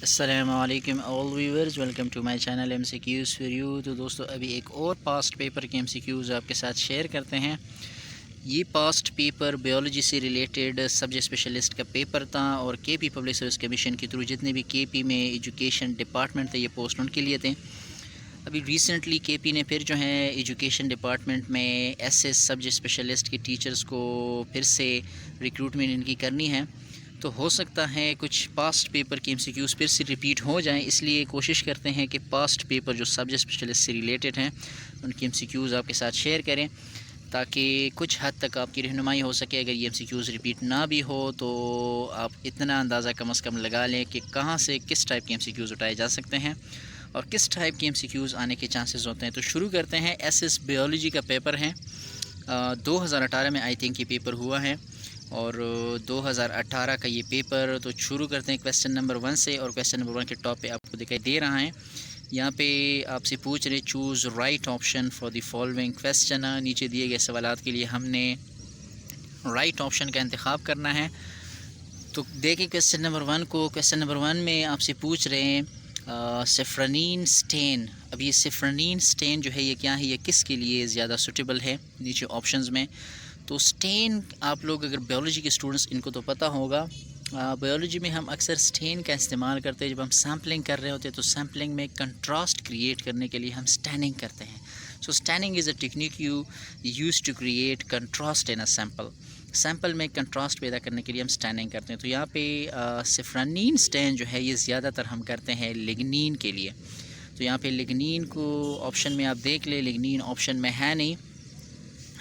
अस्सलामुअलैकुम all viewers, welcome to my channel MCQs for you. तो दोस्तों, अभी एक और पास्ट पेपर के MCQs आपके साथ शेयर करते हैं। ये पास्ट पेपर बायोलॉजी से रिलेटेड सब्जेक्ट स्पेशलिस्ट का पेपर था और KP पब्लिक सर्विस कमीशन के थ्रू जितने भी KP में एजुकेशन डिपार्टमेंट थे ये पोस्ट उनके लिए थे। अभी रिसेंटली KP ने फिर जो है एजुकेशन डिपार्टमेंट में SS सब्जेक्ट स्पेशलिस्ट के टीचर्स को फिर से रिक्रूटमेंट इनकी करनी है। तो हो सकता है कुछ पास्ट पेपर के MCQs फिर से रिपीट हो जाएं, इसलिए कोशिश करते हैं कि पास्ट पेपर जो सब्जेक्ट स्पेशलिस्ट से रिलेटेड हैं उनके MCQs आपके साथ शेयर करें ताकि कुछ हद तक आपकी रहनुमाई हो सके। अगर ये MCQs रिपीट ना भी हो तो आप इतना अंदाज़ा कम से कम लगा लें कि कहाँ से किस टाइप के MCQs उठाए जा सकते हैं और किस टाइप के MCQs आने के चांसेस होते हैं। तो शुरू करते हैं। SS बायोलॉजी का पेपर है, 2018 में आई थिंक ये पेपर हुआ है और 2018 का ये पेपर। तो शुरू करते हैं क्वेश्चन नंबर 1 से, और क्वेश्चन नंबर 1 के टॉप पे आपको दिखाई दे रहा है। यहाँ पे आपसे पूछ रहे choose right option for the following question. नीचे दिए गए सवालात के लिए हमने राइट ऑप्शन का इंतखाब करना है। तो देखें क्वेश्चन नंबर 1 को। क्वेश्चन नंबर 1 में आपसे पूछ रहे हैं सेफ्रानीन स्टेन। अब ये सेफ्रानीन स्टेन जो है ये क्या है, ये किसके लिए ज़्यादा सूटेबल है, नीचे ऑप्शंस में। तो स्टेन, आप लोग अगर बायोलॉजी के स्टूडेंट्स इनको तो पता होगा, बायोलॉजी में हम अक्सर स्टेन का इस्तेमाल करते हैं जब हम सैम्पलिंग कर रहे होते हैं। तो सैम्पलिंग में कंट्रास्ट क्रिएट करने के लिए हम स्टैनिंग करते हैं। So staining is a technique you use to create contrast in a sample में कंट्रास्ट पैदा करने के लिए हम स्टैनिंग करते हैं। तो यहाँ पे सेफ्रानीन स्टेन जो है ये ज़्यादातर हम करते हैं लिग्निन के लिए। तो यहाँ पे लिग्निन को ऑप्शन में आप देख लें, लिग्निन ऑप्शन में है नहीं,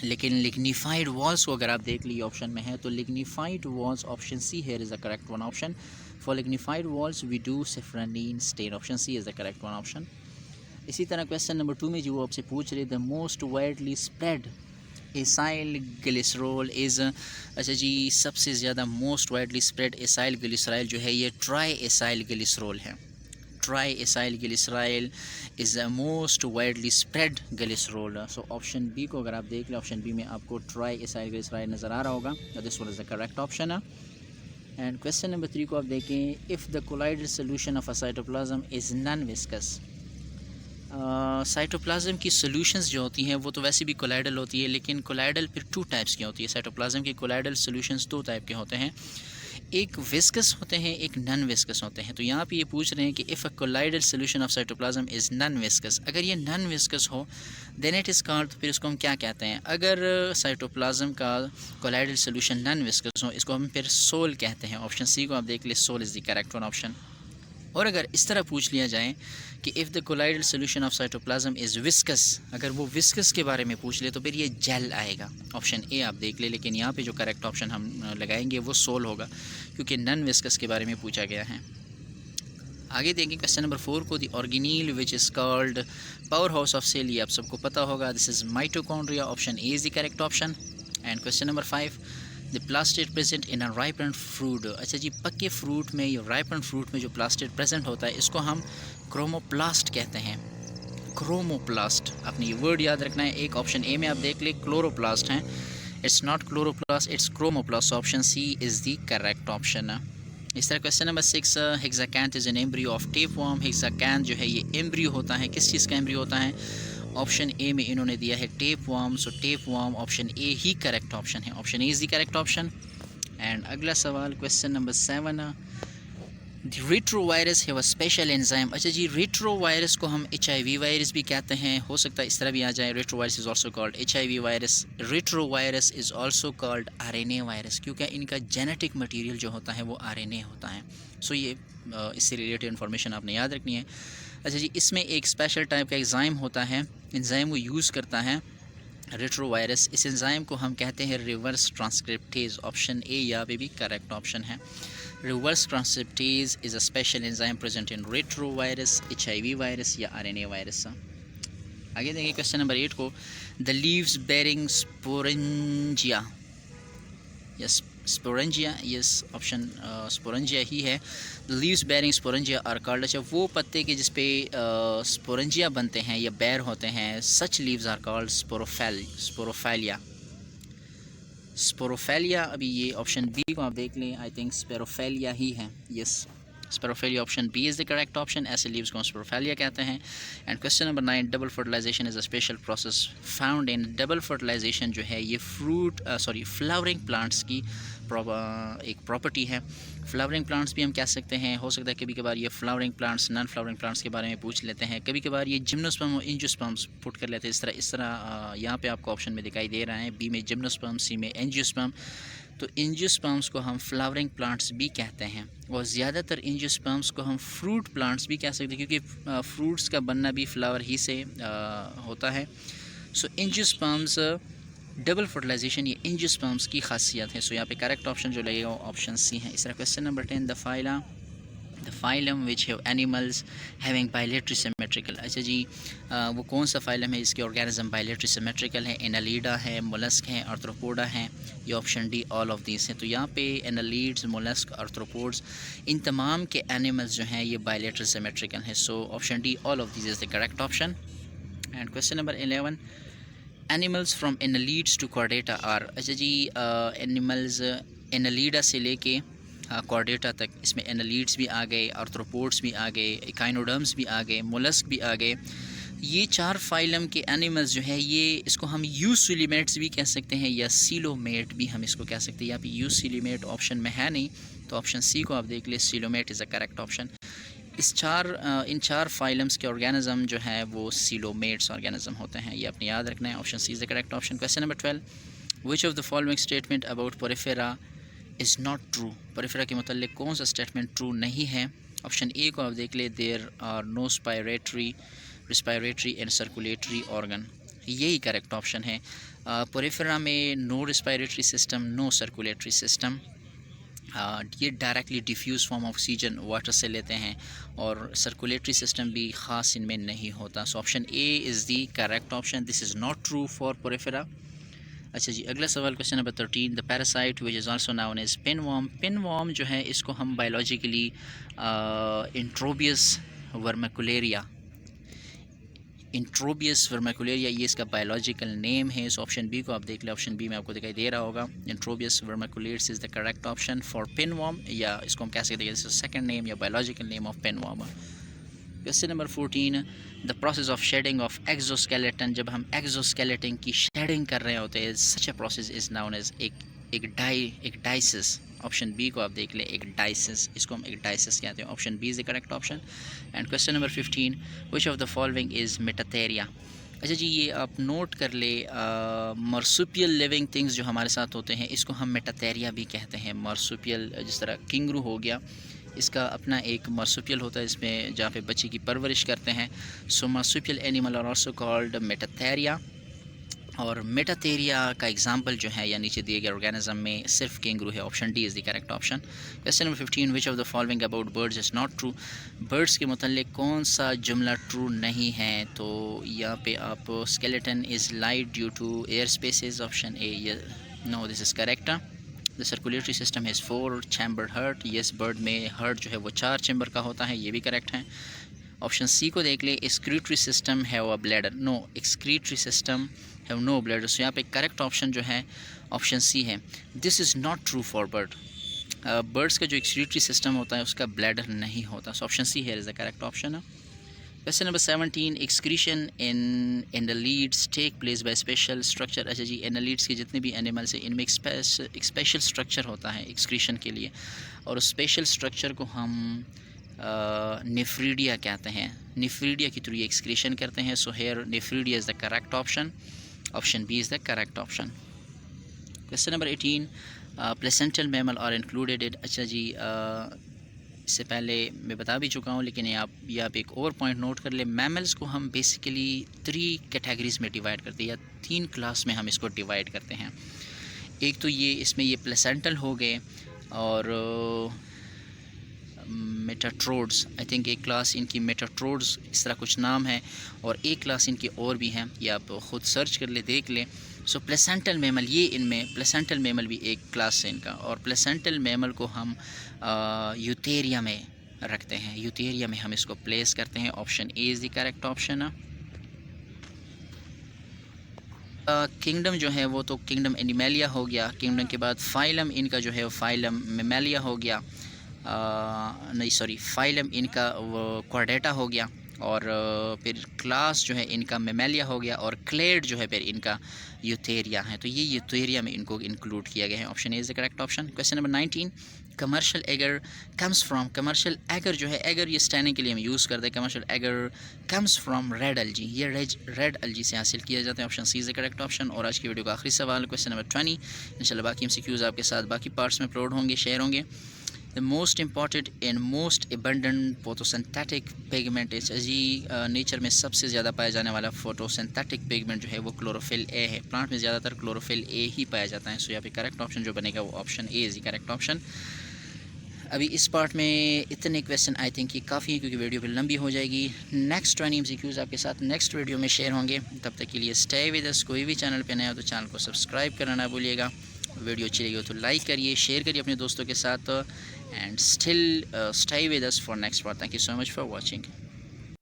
लेकिन लिग्निफाइड वॉल्स को अगर आप देख ली ऑप्शन में है तो lignified walls option C here is the correct one option. For lignified walls we do safranin stain, option C is the correct one option. इसी तरह क्वेश्चन नंबर 2 में जो आपसे पूछ रहे the most widely spread acyl glycerol is. अच्छा जी, सबसे ज़्यादा most widely spread acyl glycerol जो है ये ट्राई एसाइल ग्लिसरॉल है। Tri acyl glycerol is the most widely spread glycerol. So option B को अगर आप देख लें, ऑप्शन बी में आपको ट्राई एसाइल ग्लिसरॉल नज़र आ रहा होगा। This one is the correct option है। एंड क्वेश्चन नंबर 3 को आप देखें, if the colloidal solution of a cytoplasm is non viscous. Cytoplasm की सॉल्यूशंस जो होती हैं वो तो वैसे भी कोलाइडल होती है, लेकिन कोलाइडल फिर 2 टाइप्स की होती है। साइटोप्लाज्म की कोलाइडल सॉल्यूशंस 2 टाइप के होते हैं, एक विस्कस होते हैं, एक नॉन विस्कस होते हैं। तो यहाँ पे ये पूछ रहे हैं कि if a colloidal solution of cytoplasm is non viscous, अगर ये नॉन विस्कस हो देन इट इज़ कॉल्ड, तो फिर इसको हम क्या कहते हैं। अगर साइटोप्लाज्म का कोलाइडल सॉल्यूशन नॉन विस्कस हो इसको हम फिर सोल कहते हैं। ऑप्शन सी को आप देख ले, sol is the correct one option. और अगर इस तरह पूछ लिया जाए कि if the colloidal solution of cytoplasm is viscous, अगर वो विस्कस के बारे में पूछ ले तो फिर ये जेल आएगा। ऑप्शन ए आप देख ले, लेकिन यहाँ पे जो करेक्ट ऑप्शन हम लगाएंगे वो सोल होगा क्योंकि नॉन विस्कस के बारे में पूछा गया है। आगे देखें क्वेश्चन नंबर 4 को, the organelle which is called power house of cell, ये आप सबको पता होगा, this is mitochondria. Option A is the correct option. And question number 5, the plastid present in a ripened fruit. अच्छा जी, पक्के फ्रूट में या राइपेंड फ्रूट में जो प्लास्टिड प्रेजेंट होता है इसको हम क्रोमोप्लास्ट कहते हैं। क्रोमोप्लास्ट, आपने ये वर्ड याद रखना है। एक ऑप्शन ए में आप देख ले क्लोरोप्लास्ट हैं, it's not chloroplast, it's chromoplast. Option C is the correct option. इस तरह question number 6, hexacanth is an embryo of tapeworm. Hexacanth जो है ये एम्ब्रियो होता है, किस चीज़ का एम्ब्रियो होता है। ऑप्शन ए में इन्होंने दिया है tapeworm, so tapeworm option A ही करेक्ट ऑप्शन है। Option A is the correct option. And अगला सवाल question number 7, the retrovirus have a special enzyme. अच्छा जी, रेट्रोवायरस को हम HIV वायरस भी कहते हैं, हो सकता है इस तरह भी आ जाए। Retrovirus is also called HIV virus, retrovirus is also called RNA virus, क्योंकि इनका जेनेटिक मटीरियल जो होता है वो RNA होता है। सो ये इससे रिलेटेड इन्फॉर्मेशन आपने याद रखनी है। अच्छा जी, इसमें एक स्पेशल टाइप का एंजाइम होता है, एंजाइम वो यूज़ करता है रेट्रोवायरस। इस एंजाइम को हम कहते हैं रिवर्स ट्रांसक्रिप्टेज। ऑप्शन ए यहाँ पे भी करेक्ट ऑप्शन है। Reverse transcriptase is a special enzyme present in retrovirus, HIV virus या RNA वायरस। आगे देखेंगे क्वेश्चन नंबर 8 को, the leaves bearing sporangia, yes sporangia, yes option sporangia ही है। Leaves bearing sporangia are called. अच्छा, वो पत्ते के जिस पे स्पोरेंजिया बनते हैं या बेर होते हैं, सच लीव्स आर कॉल्ड स्पोरोफेलिया। स्पोरोफेलिया, अभी ये ऑप्शन बी को आप देख लें, आई थिंक स्पोरोफेलिया ही है, yes sporophylla option B is the correct option, ऐसे लीव्स को स्पेरोफेलिया कहते हैं। And question number 9, double fertilization is a special process found in. Double fertilization जो है ये फ्लावरिंग प्लांट्स की एक प्रॉपर्टी है। फ्लावरिंग प्लांट्स भी हम कह सकते हैं, हो सकता है कभी कभार ये flowering plants non flowering plants के बारे में पूछ लेते हैं, कभी कभार ये जिम्नोस्पर्म और एंजियोस्पर्म्स पुट कर लेते हैं। इस तरह यहाँ पे आपको ऑप्शन में दिखाई दे रहा है, बी में जिम्नोस्पर्म, सी में एंजियोस्पर्म। तो एंजियोस्पर्म्स को हम फ्लावरिंग प्लांट्स भी कहते हैं, और ज़्यादातर एंजियोस्पर्म्स को हम फ्रूट प्लांट्स भी कह सकते हैं, क्योंकि फ्रूट्स का बनना भी फ्लावर ही से होता है। सो एंजियोस्पर्म्स डबल फर्टिलाइजेशन ये एंजियोस्पर्म्स की खासियत है। सो यहाँ पे करेक्ट ऑप्शन जो लगेगा वो ऑप्शन सी है। इस तरह question number 10, the phylum which have animals having bilateral symmetrical. अच्छा जी, वो कौन सा फाइलम है इसके ऑर्गेनिज्म बायलेटरी सिमेट्रिकल है? एनालीडा है, मोलस्क है, आर्थ्रोपोडा है, ये option D all of these हैं। तो यहाँ पे एनालीड्स, मोलस्क, आर्थ्रोपोड्स, इन तमाम के एनिमल्स जो हैं ये बायलेटरी सिमेट्रिकल हैं। So option D all of these is the correct option. And question number 11, animals from annelids to chordata are. अच्छा जी, एनिमल्स एनालीडा से लेके कॉर्डेटा तक, इसमें एनालीड्स भी आ गए, आर्थ्रोपोड्स भी आ गए, इकाइनोडर्म्स भी आ गए, मोलस्क भी आ गए। ये 4 फाइलम के एनिमल्स जो है ये, इसको हम यूसिलिमेट्स भी कह सकते हैं या सीलोमेट भी हम इसको कह सकते हैं। यहाँ पे यूसिलिमेट ऑप्शन में है नहीं, तो ऑप्शन सी को आप देख ले, coelomate is the correct option. इन चार फाइलम्स के ऑर्गेनिज्म जो है वो सीलोमेट्स ऑर्गेनिज्म होते हैं, ये अपने याद रखना है। Option C is the correct option. Question number 12, which of the following statement about porifera is not true. Porifera के मतलब कौन सा स्टेटमेंट ट्रू नहीं है? ऑप्शन ए को आप देख ले, there are no respiratory and circulatory organ, यही करेक्ट ऑप्शन है। पोरिफेरा में no respiratory system, no circulatory system, ये directly diffuse form oxygen water से लेते हैं, और सर्कुलेटरी सिस्टम भी ख़ास इनमें नहीं होता। So option A is the correct option, this is not true for porifera. अच्छा जी, अगला सवाल question number 13, the parasite which is also known as pinworm. Pinworm जो है इसको हम बायोलॉजिकली इंट्रोबियस वर्मैकुलेरिया ये इसका बायोलॉजिकल नेम है। इस ऑप्शन बी को आप देख लें, ऑप्शन बी में आपको दिखाई दे रहा होगा, Enterobius vermicularis is the correct option for pinworm, या इसको हम कह सकते हैं सेकंड नेम या biological name of pinworm. Question number 14, the process of shedding of exoskeleton. जब हम एक्जोस्केलेटन की शेडिंग कर रहे होते हैं, such a process is known as ecdysis. Option B को आप देख लें, एक डाइसिस, इसको हम एक डाइसिस कहते हैं। Option B is the correct option. And question number 15, which of the following is metatheria. अच्छा जी, ये आप नोट कर ले, मार्सुपियल लिविंग थिंग्स जो हमारे साथ होते हैं इसको हम मेटाथेरिया भी कहते हैं। मार्सुपियल, जिस तरह किंगरू हो गया, इसका अपना एक मार्सुपियल होता है, इसमें जहाँ पे बच्चे की परवरिश करते हैं। So marsupial animal are also called metatheria, और मेटाथेरिया का एग्जाम्पल जो है या नीचे दिए गए ऑर्गेनिज्म में सिर्फ कैंगरू है। Option D is the correct option. Question number 15, which of the following about birds is not true. Birds के मतलब कौन सा जुमला ट्रू नहीं है? तो यहाँ पे आप, skeleton is light due to air spaces, option A, no this is correct. The circulatory system is 4 chambered heart, yes bird में हार्ट जो है वो 4 चैम्बर का होता है, ये भी करेक्ट है। ऑप्शन सी को देख ले, excretory system have a bladder, no excretory system have no bladder. So यहाँ पे करेक्ट ऑप्शन जो है ऑप्शन सी है, this is not true for bird. Birds का जो एक्सक्रीटरी सिस्टम होता है उसका ब्लैडर नहीं होता। सो ऑप्शन सी है is the correct option. Question number 17, excretion in annelids take place by special structure. अच्छा जी, एनालीड्स के जितने भी एनिमल्स हैं इनमें एक स्पेशल स्ट्रक्चर होता है एक्सक्रीशन के लिए, और उस स्पेशल स्ट्रक्चर को हम नेफ्रीडिया कहते हैं। नेफ्रीडिया के थ्रू ये एक्सक्रीशन करते हैं। So here nephridia is the correct option, option B is the correct option. Question number 18, placental mammal are included in. अच्छा जी, इससे पहले मैं बता भी चुका हूँ, लेकिन ये आप एक और पॉइंट नोट कर ले, मैमल्स को हम बेसिकली 3 कैटेगरीज में डिवाइड करते हैं, या 3 क्लास में हम इसको डिवाइड करते हैं। एक तो ये, इसमें ये प्लेसेंटल हो गए, और मेटाट्रोड्स, आई थिंक एक क्लास इनकी मेटाट्रोड्स इस तरह कुछ नाम है, और एक क्लास इनकी और भी हैं, ये आप ख़ुद सर्च कर ले, देख ले। सो प्लेसेंटल मैमल, ये इनमें प्लेसेंटल मैमल भी एक क्लास है इनका, और प्लेसेंटल मैमल को हम यूथेरिया में रखते हैं, यूथेरिया में हम इसको प्लेस करते हैं। Option A is the correct option. Kingdom जो है वो तो किंगडम एनिमेलिया हो गया, किंगडम के बाद फाइलम इनका जो है फाइलम मेमेलिया हो गया, नहीं सॉरी फाइलम इनका क्वाड्रेटा हो गया, और फिर क्लास जो है इनका मेमेलिया हो गया, और क्लेड जो है फिर इनका यूथेरिया है। तो ये यूथेरिया में इनको इंक्लूड किया गया है। Option A is the correct option. Question number 19, commercial agar comes from, commercial agar जो है, एगर ये स्टैंडिंग के लिए हम यूज़ करते हैं, commercial agar comes from red algae, ये रेड एल्जी से हासिल किया जाता है। Option C is the correct option. और आज की वीडियो का आखिरी सवाल क्वेश्चन नंबर 20, इंशाल्लाह बाकी MCQs आपके साथ बाकी पार्ट्स में अपलोड होंगे, शेयर होंगे। The most important and most abundant photosynthetic pigment is जी नेचर में सबसे ज़्यादा पाया जाने वाला फोटोसिंथेटिक पिगमेंट जो है वो क्लोरोफिल ए है। प्लांट में ज़्यादातर क्लोरोफिल ए ही पाया जाता है। सो यहाँ पे करेक्ट ऑप्शन जो बनेगा वो option A is correct option. अभी इस पार्ट में इतने क्वेश्चन आई थिंक ये काफ़ी है, क्योंकि वीडियो फिर लंबी हो जाएगी। नेक्स्ट 20 MCQs आपके साथ नेक्स्ट वीडियो में शेयर होंगे। तब तक के लिए स्टे विद अस। कोई भी चैनल पे नया हो तो चैनल को सब्सक्राइब करना ना भूलिएगा। वीडियो अच्छी लगी हो तो लाइक करिए, शेयर करिए अपने दोस्तों के साथ, and still stay with us for next part. Thank you so much for watching.